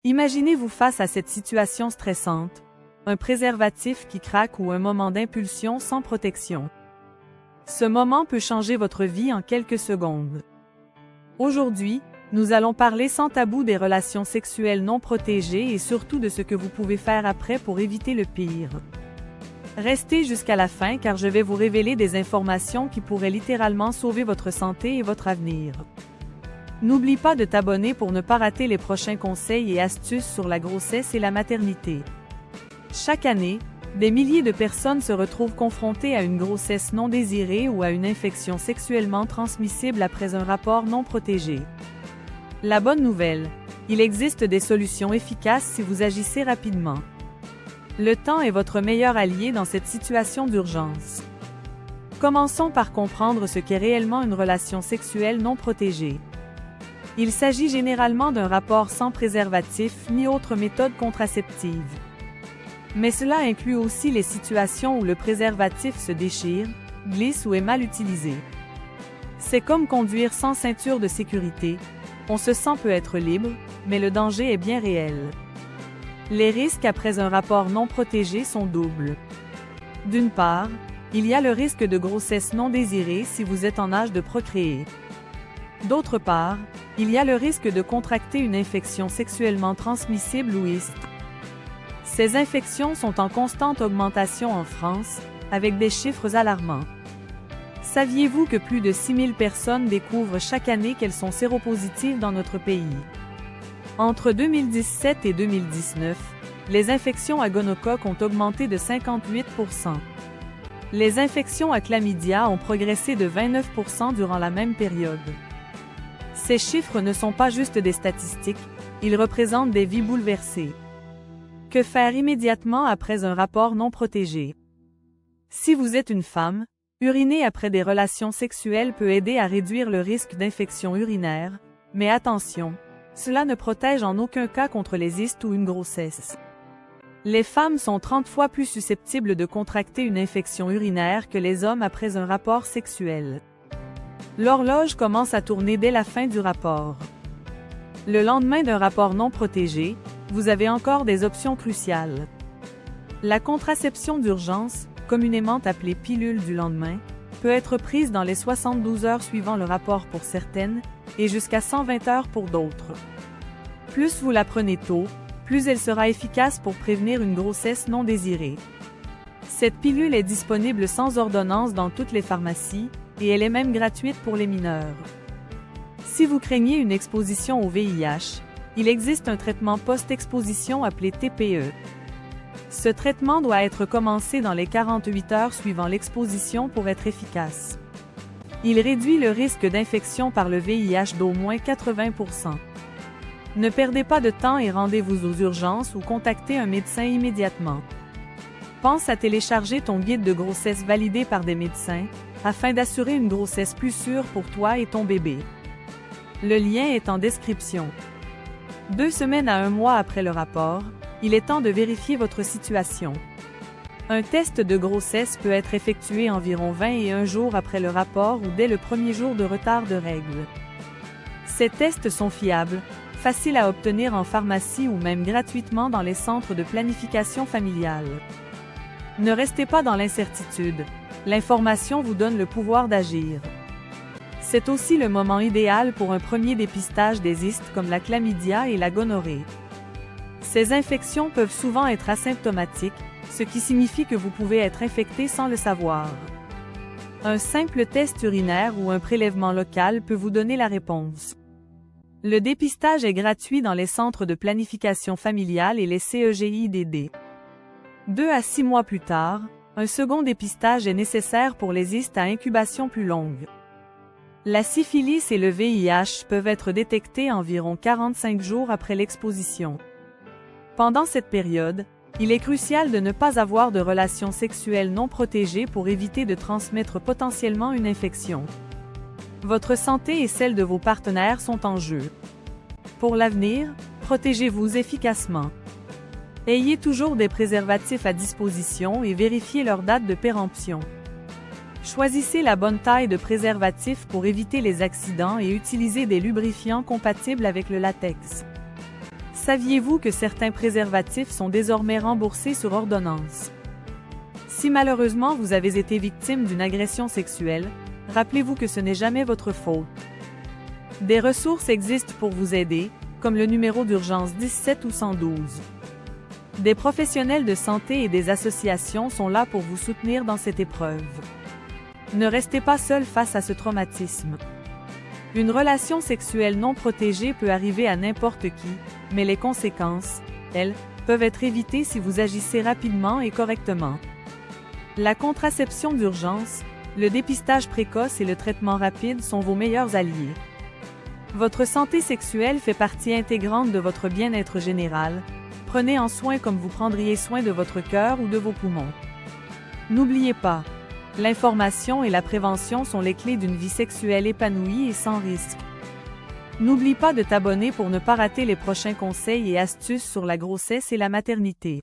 Imaginez-vous face à cette situation stressante, un préservatif qui craque ou un moment d'impulsion sans protection. Ce moment peut changer votre vie en quelques secondes. Aujourd'hui, nous allons parler sans tabou des relations sexuelles non protégées et surtout de ce que vous pouvez faire après pour éviter le pire. Restez jusqu'à la fin car je vais vous révéler des informations qui pourraient littéralement sauver votre santé et votre avenir. N'oublie pas de t'abonner pour ne pas rater les prochains conseils et astuces sur la grossesse et la maternité. Chaque année, des milliers de personnes se retrouvent confrontées à une grossesse non désirée ou à une infection sexuellement transmissible après un rapport non protégé. La bonne nouvelle, il existe des solutions efficaces si vous agissez rapidement. Le temps est votre meilleur allié dans cette situation d'urgence. Commençons par comprendre ce qu'est réellement une relation sexuelle non protégée. Il s'agit généralement d'un rapport sans préservatif ni autre méthode contraceptive. Mais cela inclut aussi les situations où le préservatif se déchire, glisse ou est mal utilisé. C'est comme conduire sans ceinture de sécurité. On se sent peut être libre, mais le danger est bien réel. Les risques après un rapport non protégé sont doubles. D'une part, il y a le risque de grossesse non désirée si vous êtes en âge de procréer. D'autre part, il y a le risque de contracter une infection sexuellement transmissible ou IST. Ces infections sont en constante augmentation en France, avec des chiffres alarmants. Saviez-vous que plus de 6000 personnes découvrent chaque année qu'elles sont séropositives dans notre pays? Entre 2017 et 2019, les infections à gonocoque ont augmenté de 58%. Les infections à chlamydia ont progressé de 29% durant la même période. Ces chiffres ne sont pas juste des statistiques, ils représentent des vies bouleversées. Que faire immédiatement après un rapport non protégé? Si vous êtes une femme, uriner après des relations sexuelles peut aider à réduire le risque d'infection urinaire, mais attention, cela ne protège en aucun cas contre les IST ou une grossesse. Les femmes sont 30 fois plus susceptibles de contracter une infection urinaire que les hommes après un rapport sexuel. L'horloge commence à tourner dès la fin du rapport. Le lendemain d'un rapport non protégé, vous avez encore des options cruciales. La contraception d'urgence, communément appelée pilule du lendemain, peut être prise dans les 72 heures suivant le rapport pour certaines, et jusqu'à 120 heures pour d'autres. Plus vous la prenez tôt, plus elle sera efficace pour prévenir une grossesse non désirée. Cette pilule est disponible sans ordonnance dans toutes les pharmacies, et elle est même gratuite pour les mineurs. Si vous craignez une exposition au VIH, il existe un traitement post-exposition appelé TPE. Ce traitement doit être commencé dans les 48 heures suivant l'exposition pour être efficace. Il réduit le risque d'infection par le VIH d'au moins 80%. Ne perdez pas de temps et rendez-vous aux urgences ou contactez un médecin immédiatement. Pense à télécharger ton guide de grossesse validé par des médecins, afin d'assurer une grossesse plus sûre pour toi et ton bébé. Le lien est en description. 2 semaines à 1 mois après le rapport, il est temps de vérifier votre situation. Un test de grossesse peut être effectué environ 21 jours après le rapport ou dès le premier jour de retard de règles. Ces tests sont fiables, faciles à obtenir en pharmacie ou même gratuitement dans les centres de planification familiale. Ne restez pas dans l'incertitude. L'information vous donne le pouvoir d'agir. C'est aussi le moment idéal pour un premier dépistage des IST comme la chlamydia et la gonorrhée. Ces infections peuvent souvent être asymptomatiques, ce qui signifie que vous pouvez être infecté sans le savoir. Un simple test urinaire ou un prélèvement local peut vous donner la réponse. Le dépistage est gratuit dans les centres de planification familiale et les CEGIDD. 2 à 6 mois plus tard, un second dépistage est nécessaire pour les IST à incubation plus longue. La syphilis et le VIH peuvent être détectés environ 45 jours après l'exposition. Pendant cette période, il est crucial de ne pas avoir de relations sexuelles non protégées pour éviter de transmettre potentiellement une infection. Votre santé et celle de vos partenaires sont en jeu. Pour l'avenir, protégez-vous efficacement. Ayez toujours des préservatifs à disposition et vérifiez leur date de péremption. Choisissez la bonne taille de préservatif pour éviter les accidents et utilisez des lubrifiants compatibles avec le latex. Saviez-vous que certains préservatifs sont désormais remboursés sur ordonnance? Si malheureusement vous avez été victime d'une agression sexuelle, rappelez-vous que ce n'est jamais votre faute. Des ressources existent pour vous aider, comme le numéro d'urgence 17 ou 112. Des professionnels de santé et des associations sont là pour vous soutenir dans cette épreuve. Ne restez pas seul face à ce traumatisme. Une relation sexuelle non protégée peut arriver à n'importe qui, mais les conséquences, elles, peuvent être évitées si vous agissez rapidement et correctement. La contraception d'urgence, le dépistage précoce et le traitement rapide sont vos meilleurs alliés. Votre santé sexuelle fait partie intégrante de votre bien-être général. Prenez en soin comme vous prendriez soin de votre cœur ou de vos poumons. N'oubliez pas, l'information et la prévention sont les clés d'une vie sexuelle épanouie et sans risque. N'oublie pas de t'abonner pour ne pas rater les prochains conseils et astuces sur la grossesse et la maternité.